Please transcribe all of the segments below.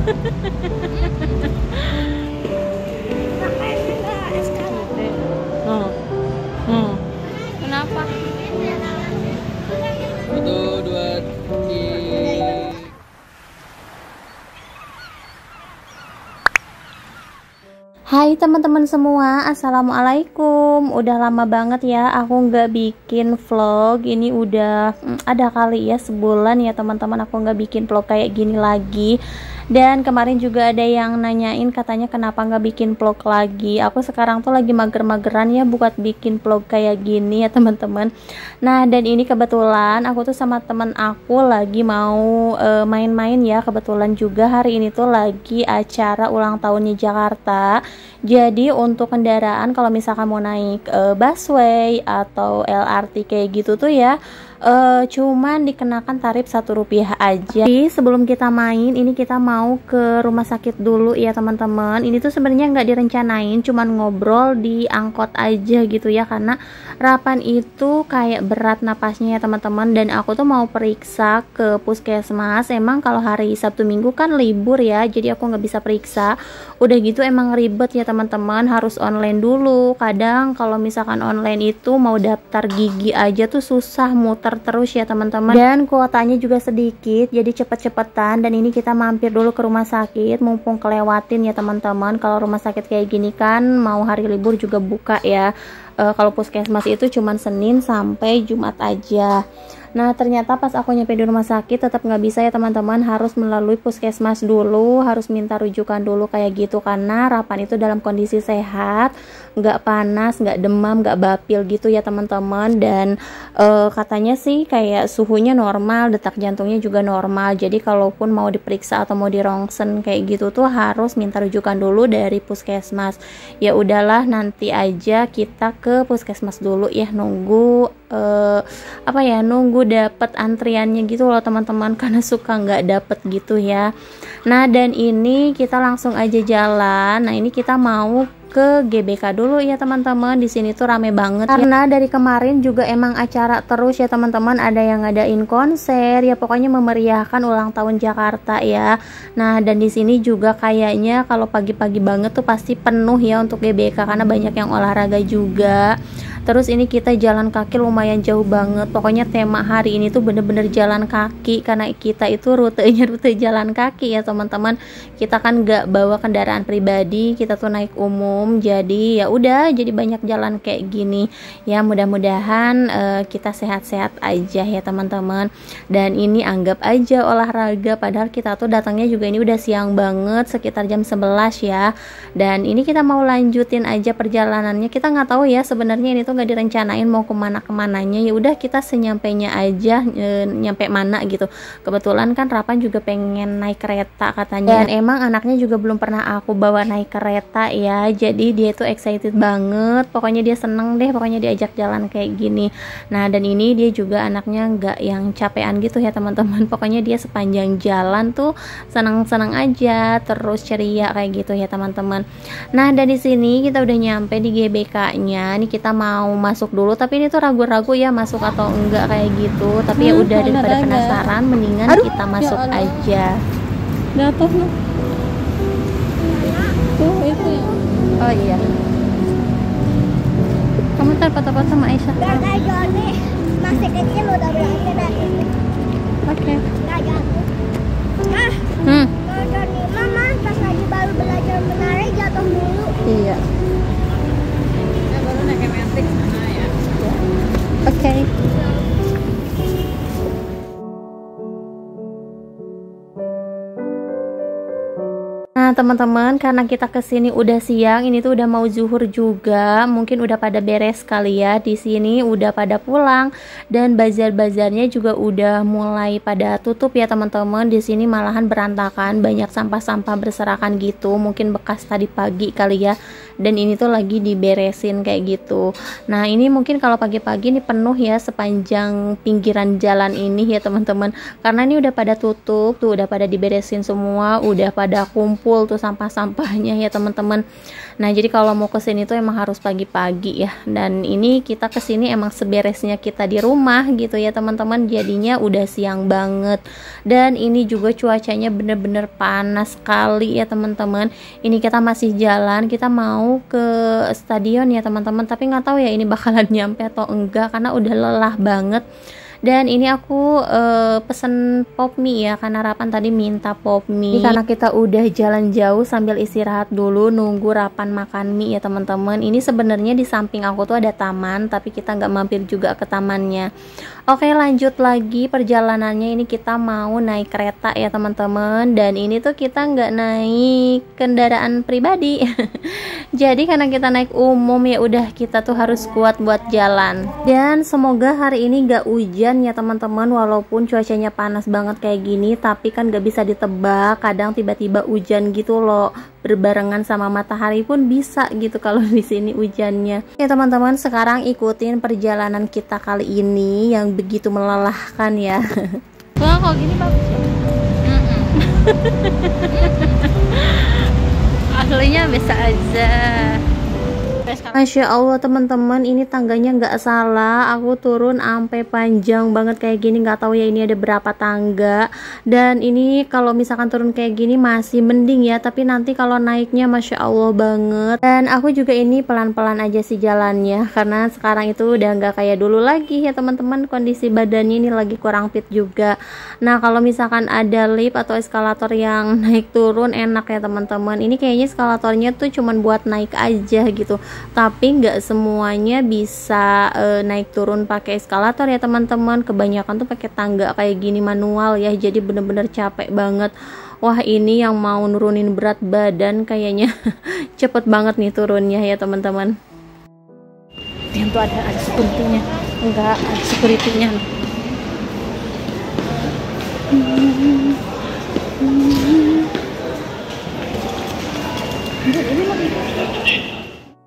Hmm. Hmm. Kenapa? Satu, dua, tiga. Hai teman-teman semua, assalamualaikum. Udah lama banget ya aku nggak bikin vlog. Ini udah ada kali ya sebulan ya teman-teman aku nggak bikin vlog kayak gini lagi. Dan kemarin juga ada yang nanyain katanya kenapa nggak bikin vlog lagi. Aku sekarang tuh lagi mager-mageran ya buat bikin vlog kayak gini ya teman-teman. Nah dan ini kebetulan aku tuh sama teman aku lagi mau main-main ya. Kebetulan juga hari ini tuh lagi acara ulang tahunnya Jakarta. Jadi untuk kendaraan kalau misalkan mau naik busway atau LRT kayak gitu tuh ya cuman dikenakan tarif Rp1 aja. Jadi sebelum kita main ini kita mau ke rumah sakit dulu ya teman-teman. Ini tuh sebenarnya nggak direncanain, cuman ngobrol di angkot aja gitu ya, karena Rapan itu kayak berat napasnya ya teman-teman, dan aku tuh mau periksa ke puskesmas. Emang kalau hari Sabtu Minggu kan libur ya, jadi aku nggak bisa periksa. Udah gitu emang ribet ya teman-teman, harus online dulu. Kadang kalau misalkan online itu mau daftar gigi aja tuh susah, muter terus ya teman-teman, dan kuotanya juga sedikit, jadi cepet-cepetan. Dan ini kita mampir dulu ke rumah sakit mumpung kelewatin ya teman-teman. Kalau rumah sakit kayak gini kan mau hari libur juga buka ya. Kalau puskesmas itu cuman Senin sampai Jumat aja. Nah ternyata pas aku nyampe di rumah sakit tetap nggak bisa ya teman-teman, harus melalui puskesmas dulu, harus minta rujukan dulu kayak gitu, karena Rapan itu dalam kondisi sehat, nggak panas, nggak demam, nggak bapil gitu ya teman-teman. Dan katanya sih kayak suhunya normal, detak jantungnya juga normal. Jadi kalaupun mau diperiksa atau mau dirongsen kayak gitu tuh harus minta rujukan dulu dari puskesmas. Ya udahlah nanti aja kita ke puskesmas dulu ya, nunggu nunggu dapet antriannya gitu loh teman-teman, karena suka nggak dapet gitu ya. Nah dan ini kita langsung aja jalan. Nah ini kita mau ke GBK dulu ya teman-teman. Di sini tuh rame banget karena dari kemarin juga emang acara terus ya teman-teman, ada yang ngadain konser ya, pokoknya memeriahkan ulang tahun Jakarta ya. Nah dan di sini juga kayaknya kalau pagi-pagi banget tuh pasti penuh ya untuk GBK, karena banyak yang olahraga juga. Terus ini kita jalan kaki lumayan jauh banget. Pokoknya tema hari ini tuh bener-bener jalan kaki, karena kita itu rutenya rute jalan kaki ya teman-teman. Kita kan nggak bawa kendaraan pribadi, kita tuh naik umum. Jadi ya udah, jadi banyak jalan kayak gini. Ya mudah-mudahan kita sehat-sehat aja ya teman-teman. Dan ini anggap aja olahraga, padahal kita tuh datangnya juga ini udah siang banget, sekitar jam 11 ya. Dan ini kita mau lanjutin aja perjalanannya. Kita nggak tahu ya sebenarnya ini tuh nggak direncanain mau kemananya. Ya udah kita senyampainya aja, nyampe mana gitu. Kebetulan kan Rapan juga pengen naik kereta katanya, dan emang anaknya juga belum pernah aku bawa naik kereta ya, jadi dia tuh excited banget. Pokoknya dia seneng deh, pokoknya diajak jalan kayak gini. Nah dan ini dia juga anaknya nggak yang capean gitu ya teman-teman, pokoknya dia sepanjang jalan tuh seneng-seneng aja, terus ceria kayak gitu ya teman-teman. Nah dari sini kita udah nyampe di GBK-nya. Nih kita mau masuk dulu, tapi ini tuh ragu-ragu ya masuk atau enggak kayak gitu. Tapi ya udah, daripada penasaran mendingan kita masuk aja. Jatuh loh. Tuh itu ya. Oh iya. Kamu ntar foto-foto sama Aisyah. Kakak Joni masih kecil udah berani dari ini. Oke. Nggak jatuh. Nah, kalau Joni mama pas lagi baru belajar menari jatuh dulu. Iya. Kita baru naik MRT sana ya. Oke. Nah teman-teman, karena kita kesini udah siang, ini tuh udah mau zuhur juga, mungkin udah pada beres kali ya. Di sini udah pada pulang, dan bazar-bazarnya juga udah mulai pada tutup ya teman-teman. Di sini malahan berantakan, banyak sampah-sampah berserakan gitu, mungkin bekas tadi pagi kali ya. Dan ini tuh lagi diberesin kayak gitu. Nah ini mungkin kalau pagi-pagi nih penuh ya sepanjang pinggiran jalan ini ya teman-teman, karena ini udah pada tutup tuh, udah pada diberesin semua, udah pada kumpul full tuh sampah-sampahnya ya teman-teman. Nah jadi kalau mau kesini tuh emang harus pagi-pagi ya, dan ini kita kesini emang seberesnya kita di rumah gitu ya teman-teman, jadinya udah siang banget. Dan ini juga cuacanya bener-bener panas sekali ya teman-teman. Ini kita masih jalan, kita mau ke stadion ya teman-teman, tapi nggak tahu ya ini bakalan nyampe atau enggak karena udah lelah banget. Dan ini aku pesen pop mie ya, karena Rapan tadi minta pop mie. Ini karena kita udah jalan jauh sambil istirahat dulu nunggu Rapan makan mie ya teman-teman. Ini sebenarnya di samping aku tuh ada taman, tapi kita nggak mampir juga ke tamannya. Oke, lanjut lagi perjalanannya. Ini kita mau naik kereta ya teman-teman, dan ini tuh kita nggak naik kendaraan pribadi. Jadi karena kita naik umum ya udah, kita tuh harus kuat buat jalan. Dan semoga hari ini nggak hujan ya teman-teman, walaupun cuacanya panas banget kayak gini, tapi kan gak bisa ditebak, kadang tiba-tiba hujan gitu loh, berbarengan sama matahari pun bisa gitu kalau di sini hujannya. Ya teman-teman, sekarang ikutin perjalanan kita kali ini yang begitu melelahkan ya. Wah, kalau gini bagus ya. Aslinya biasa aja. Masya Allah teman-teman, ini tangganya nggak salah, aku turun sampai panjang banget kayak gini, nggak tahu ya ini ada berapa tangga. Dan ini kalau misalkan turun kayak gini masih mending ya, tapi nanti kalau naiknya Masya Allah banget. Dan aku juga ini pelan-pelan aja sih jalannya, karena sekarang itu udah nggak kayak dulu lagi ya teman-teman, kondisi badannya ini lagi kurang fit juga. Nah kalau misalkan ada lift atau eskalator yang naik turun enak ya teman-teman. Ini kayaknya eskalatornya tuh cuman buat naik aja gitu, tapi nggak semuanya bisa naik turun pakai eskalator ya teman-teman. Kebanyakan tuh pakai tangga kayak gini manual ya, jadi bener-bener capek banget. Wah ini yang mau nurunin berat badan kayaknya cepet banget nih turunnya ya teman-teman. Yang tuh ada security-nya. Enggak, ada security-nya.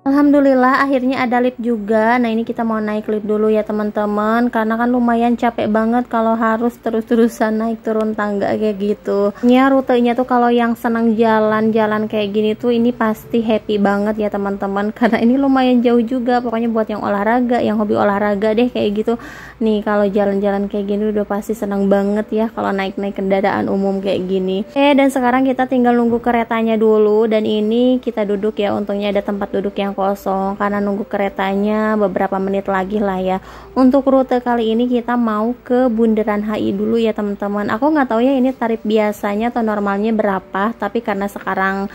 Alhamdulillah akhirnya ada lift juga. Nah ini kita mau naik lift dulu ya teman-teman, karena kan lumayan capek banget kalau harus terus-terusan naik turun tangga kayak gitu. Ya rutenya tuh kalau yang senang jalan-jalan kayak gini tuh ini pasti happy banget ya teman-teman, karena ini lumayan jauh juga. Pokoknya buat yang olahraga, yang hobi olahraga deh kayak gitu. Nih kalau jalan-jalan kayak gini udah pasti senang banget ya kalau naik-naik kendaraan umum kayak gini. Dan sekarang kita tinggal nunggu keretanya dulu, dan ini kita duduk ya, untungnya ada tempat duduk yang kosong karena nunggu keretanya beberapa menit lagi lah ya. Untuk rute kali ini kita mau ke Bundaran HI dulu ya teman-teman. Aku nggak tahu ya ini tarif biasanya atau normalnya berapa, tapi karena sekarang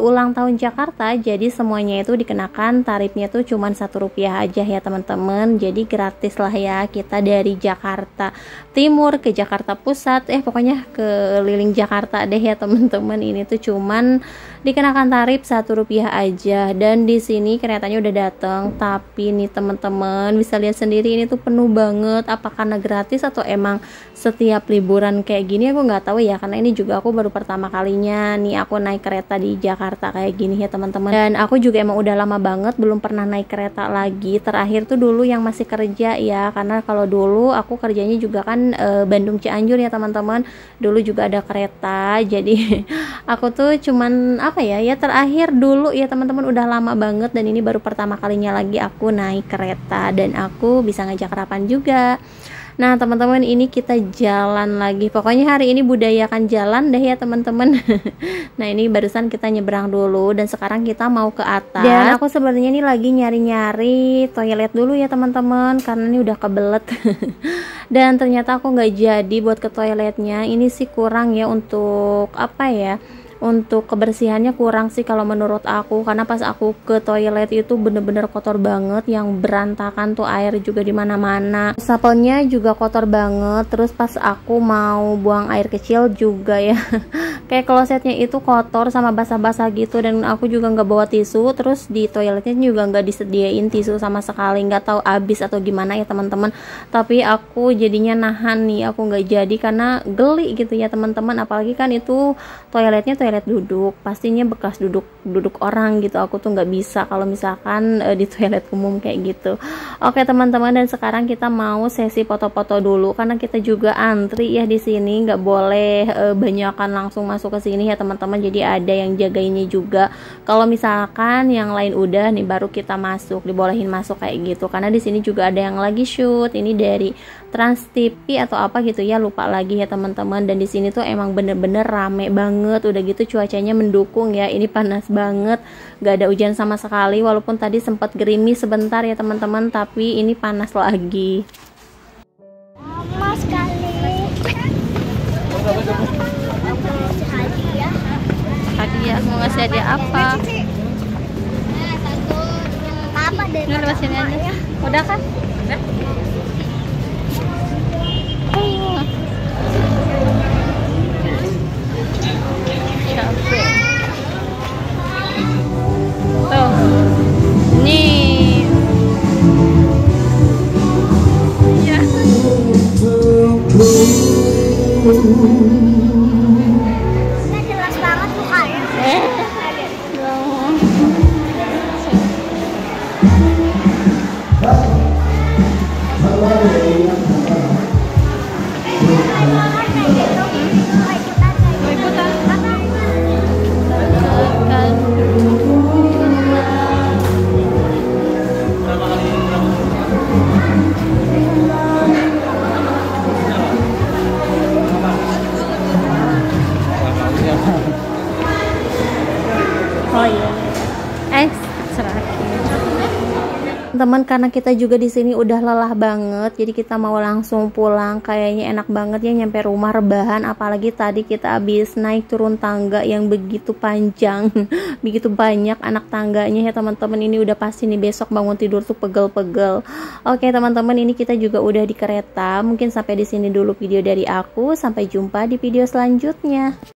ulang tahun Jakarta, jadi semuanya itu dikenakan tarifnya tuh cuman Rp1 aja ya teman-teman. Jadi gratis lah ya, kita dari Jakarta Timur ke Jakarta Pusat, pokoknya keliling Jakarta deh ya teman-teman. Ini tuh cuman dikenakan tarif Rp1 aja. Dan di sini keretanya udah datang, tapi nih teman-teman bisa lihat sendiri ini tuh penuh banget. Apa karena gratis atau emang setiap liburan kayak gini, aku nggak tahu ya, karena ini juga aku baru pertama kalinya nih aku naik kereta di Jakarta kayak gini ya teman-teman. Dan aku juga emang udah lama banget belum pernah naik kereta lagi. Terakhir tuh dulu yang masih kerja ya, karena kalau dulu aku kerjanya juga kan Bandung Cianjur ya teman-teman. Dulu juga ada kereta, jadi aku tuh cuman apa ya terakhir dulu ya teman-teman, udah lama banget. Dan ini baru pertama kalinya lagi aku naik kereta, dan aku bisa ngajak Rapan juga. Nah teman-teman, ini kita jalan lagi. Pokoknya hari ini budayakan jalan deh ya teman-teman. Nah ini barusan kita nyebrang dulu, dan sekarang kita mau ke atas. Dan aku sebenarnya ini lagi nyari-nyari toilet dulu ya teman-teman, karena ini udah kebelet. Dan ternyata aku nggak jadi buat ke toiletnya. Ini sih kurang ya, untuk apa ya, untuk kebersihannya kurang sih kalau menurut aku, karena pas aku ke toilet itu bener-bener kotor banget, yang berantakan tuh air juga di mana-mana, sapelnya juga kotor banget. Terus pas aku mau buang air kecil juga ya kayak klosetnya itu kotor sama basah-basah gitu, dan aku juga nggak bawa tisu. Terus di toiletnya juga nggak disediain tisu sama sekali, nggak tahu habis atau gimana ya teman-teman. Tapi aku jadinya nahan nih, aku nggak jadi karena geli gitu ya teman-teman. Apalagi kan itu toiletnya toilet duduk, pastinya bekas duduk orang gitu. Aku tuh nggak bisa kalau misalkan di toilet umum kayak gitu. Oke teman-teman, dan sekarang kita mau sesi foto-foto dulu karena kita juga antri ya di sini, nggak boleh banyakan langsung masuk ke sini ya teman-teman. Jadi ada yang jagainnya juga. Kalau misalkan yang lain udah nih baru kita masuk, dibolehin masuk kayak gitu. Karena di sini juga ada yang lagi shoot. Ini dari Trans TV atau apa gitu ya, lupa lagi ya teman-teman. Dan di sini tuh emang bener-bener rame banget, udah gitu cuacanya mendukung ya. Ini panas banget, gak ada hujan sama sekali, walaupun tadi sempat gerimis sebentar ya teman-teman, tapi ini panas lagi. Lama sekali. Hadiah, mau ngasih hadiah apa? Apa deh? Ini lewat sini aja. Udah kan? Udah. Capek. Tuh. Nih. Ya. Nggak jelas banget mukanya. Oh iya, ekstra teman, karena kita juga di sini udah lelah banget, jadi kita mau langsung pulang. Kayaknya enak banget ya nyampe rumah rebahan, apalagi tadi kita habis naik turun tangga yang begitu panjang begitu banyak anak tangganya ya teman-teman. Ini udah pasti nih besok bangun tidur tuh pegel-pegel. Oke teman-teman, ini kita juga udah di kereta. Mungkin sampai di sini dulu video dari aku, sampai jumpa di video selanjutnya.